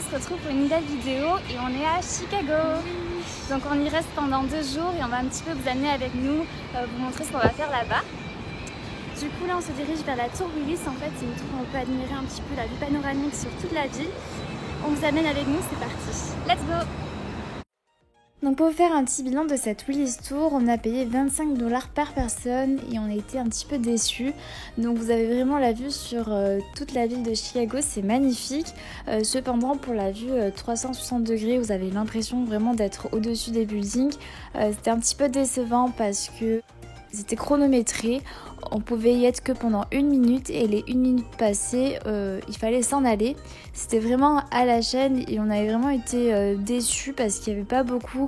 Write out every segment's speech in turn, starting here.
on se retrouve pour une nouvelle vidéo et on est à Chicago. Donc on y reste pendant 2 jours et on va un petit peu vous amener avec nous, vous montrer ce qu'on va faire là-bas. Du coup là on se dirige vers la tour Willis. En fait c'est une tour où on peut admirer un petit peu la vue panoramique sur toute la ville. On vous amène avec nous, c'est parti. Let's go! Donc pour faire un petit bilan de cette Willis Tour, on a payé 25 $ par personne et on a été un petit peu déçus. Donc vous avez vraiment la vue sur toute la ville de Chicago, c'est magnifique. Cependant pour la vue 360 degrés, vous avez l'impression vraiment d'être au-dessus des buildings. C'était un petit peu décevant parce que c'était chronométré. On pouvait y être que pendant 1 minute et les 1 minute passées, il fallait s'en aller. C'était vraiment à la chaîne et on avait vraiment été déçus parce qu'il n'y avait pas beaucoup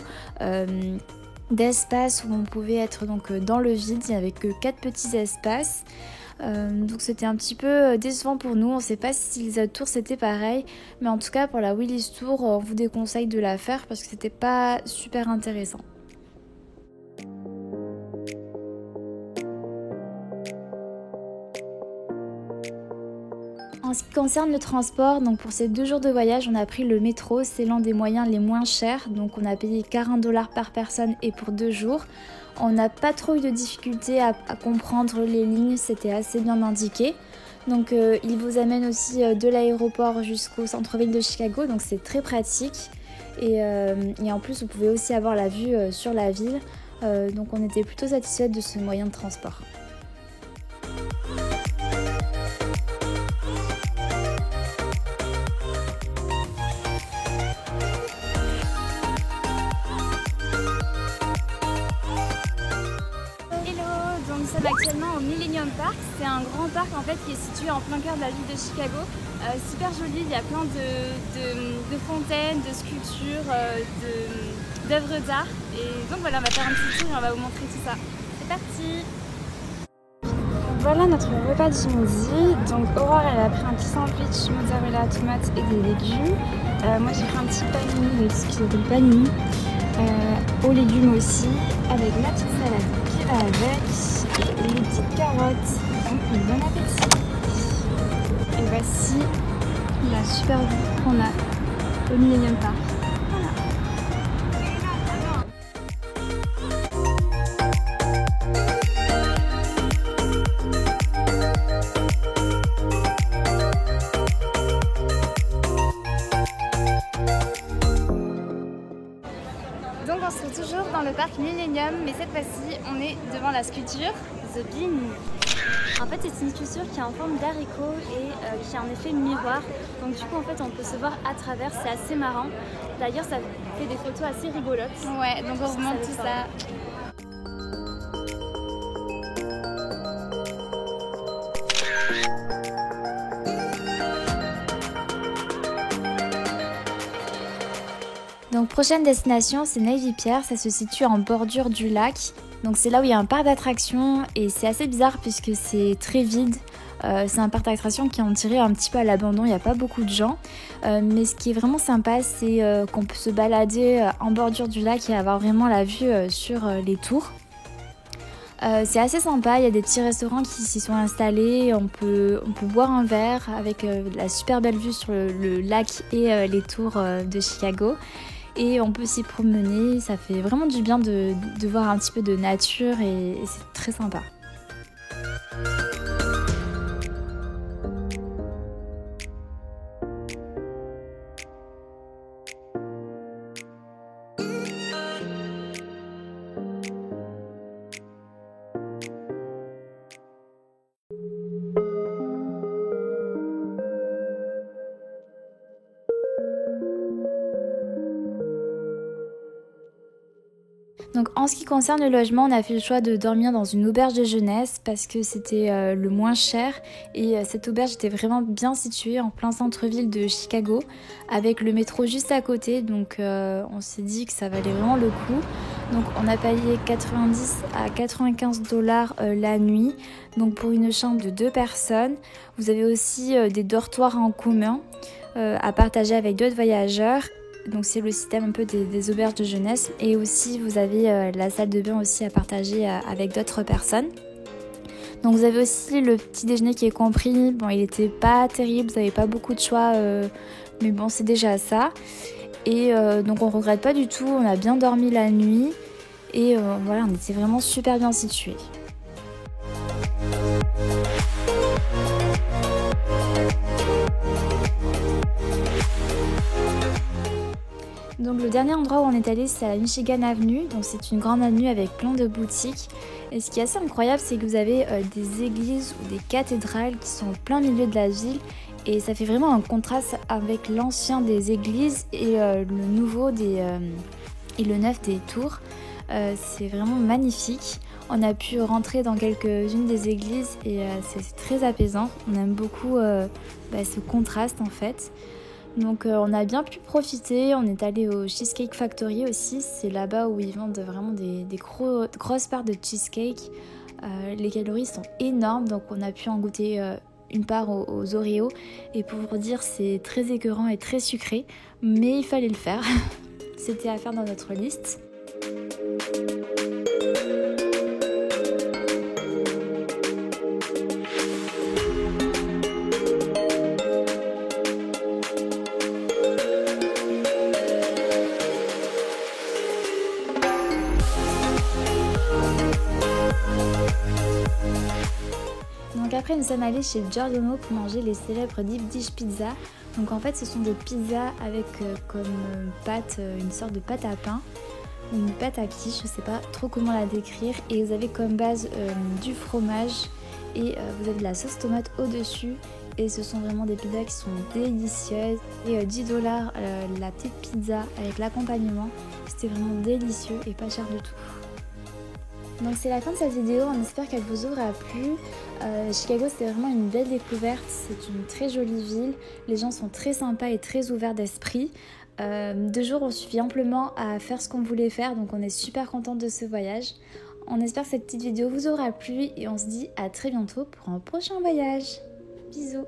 d'espace où on pouvait être donc, dans le vide. Il n'y avait que 4 petits espaces. Donc c'était un petit peu décevant pour nous. On ne sait pas si les autres tours c'était pareil. Mais en tout cas pour la Willis Tour, on vous déconseille de la faire parce que c'était pas super intéressant. En ce qui concerne le transport, donc pour ces 2 jours de voyage, on a pris le métro, c'est l'un des moyens les moins chers, donc on a payé 40 $ par personne et pour 2 jours. On n'a pas trop eu de difficultés à comprendre les lignes, c'était assez bien indiqué. Donc il vous amène aussi de l'aéroport jusqu'au centre-ville de Chicago, donc c'est très pratique. Et en plus vous pouvez aussi avoir la vue sur la ville, donc on était plutôt satisfait de ce moyen de transport. Nous sommes actuellement au Millennium Park, c'est un grand parc en fait qui est situé en plein cœur de la ville de Chicago. Super joli, il y a plein de fontaines, de sculptures, d'œuvres d'art. Et donc voilà, on va faire un petit tour et on va vous montrer tout ça. C'est parti! Voilà notre repas du midi. Donc Aurore elle a pris un petit sandwich, mozzarella, tomates et des légumes. Moi j'ai pris un petit panini, ce qui s'appelle panini, aux légumes aussi, avec ma petite salade qui va avec. Les petites carottes, donc bon appétit. Et voici la super vue qu'on a au Millennium Park. Voilà. Donc on se trouve toujours dans le parc Millennium, mais cette fois-ci on est devant la sculpture The Bean. En fait c'est une sculpture qui est en forme d'haricot et qui a un effet miroir. Donc du coup en fait on peut se voir à travers, c'est assez marrant. D'ailleurs ça fait des photos assez rigolotes. Ouais, donc on vous montre tout ça. Donc prochaine destination c'est Navy Pier, ça se situe en bordure du lac. Donc c'est là où il y a un parc d'attractions et c'est assez bizarre puisque c'est très vide. C'est un parc d'attractions qui est en tiré un petit peu à l'abandon, il n'y a pas beaucoup de gens. Mais ce qui est vraiment sympa c'est qu'on peut se balader en bordure du lac et avoir vraiment la vue sur les tours. C'est assez sympa, il y a des petits restaurants qui s'y sont installés, on peut boire un verre avec la super belle vue sur le lac et les tours de Chicago. Et on peut s'y promener, ça fait vraiment du bien de voir un petit peu de nature et c'est très sympa. Donc en ce qui concerne le logement, on a fait le choix de dormir dans une auberge de jeunesse parce que c'était le moins cher et cette auberge était vraiment bien située en plein centre-ville de Chicago avec le métro juste à côté, donc on s'est dit que ça valait vraiment le coup. Donc on a payé 90 à 95 $ la nuit, donc pour une chambre de 2 personnes. Vous avez aussi des dortoirs en commun à partager avec d'autres voyageurs. Donc c'est le système un peu des auberges de jeunesse et aussi vous avez la salle de bain aussi à partager avec d'autres personnes. Donc vous avez aussi le petit déjeuner qui est compris. Bon, il était pas terrible, vous n'avez pas beaucoup de choix, mais bon, c'est déjà ça. Et donc on regrette pas du tout, on a bien dormi la nuit et voilà, on était vraiment super bien situés. Donc le dernier endroit où on est allé, c'est à la Michigan Avenue. Donc c'est une grande avenue avec plein de boutiques. Et ce qui est assez incroyable, c'est que vous avez des églises ou des cathédrales qui sont au plein milieu de la ville. Et ça fait vraiment un contraste avec l'ancien des églises et le nouveau et le neuf des tours. C'est vraiment magnifique. On a pu rentrer dans quelques-unes des églises et c'est très apaisant. On aime beaucoup ce contraste en fait. Donc on a bien pu profiter, on est allé au Cheesecake Factory aussi, c'est là-bas où ils vendent vraiment des grosses parts de cheesecake. Les calories sont énormes, donc on a pu en goûter une part aux Oreos. Et pour vous dire, c'est très écœurant et très sucré, mais il fallait le faire. C'était à faire dans notre liste. Donc après nous sommes allés chez Giordano pour manger les célèbres deep dish pizza. Donc en fait ce sont des pizzas avec comme pâte une sorte de pâte à pain, une pâte à quiche, je sais pas trop comment la décrire, et vous avez comme base du fromage et vous avez de la sauce tomate au dessus. Et ce sont vraiment des pizzas qui sont délicieuses. Et 10$ la petite pizza avec l'accompagnement, c'était vraiment délicieux et pas cher du tout. Donc c'est la fin de cette vidéo, on espère qu'elle vous aura plu. Chicago c'est vraiment une belle découverte, c'est une très jolie ville, les gens sont très sympas et très ouverts d'esprit. 2 jours ont suffi amplement à faire ce qu'on voulait faire, donc on est super contente de ce voyage. On espère que cette petite vidéo vous aura plu et on se dit à très bientôt pour un prochain voyage. Bisous.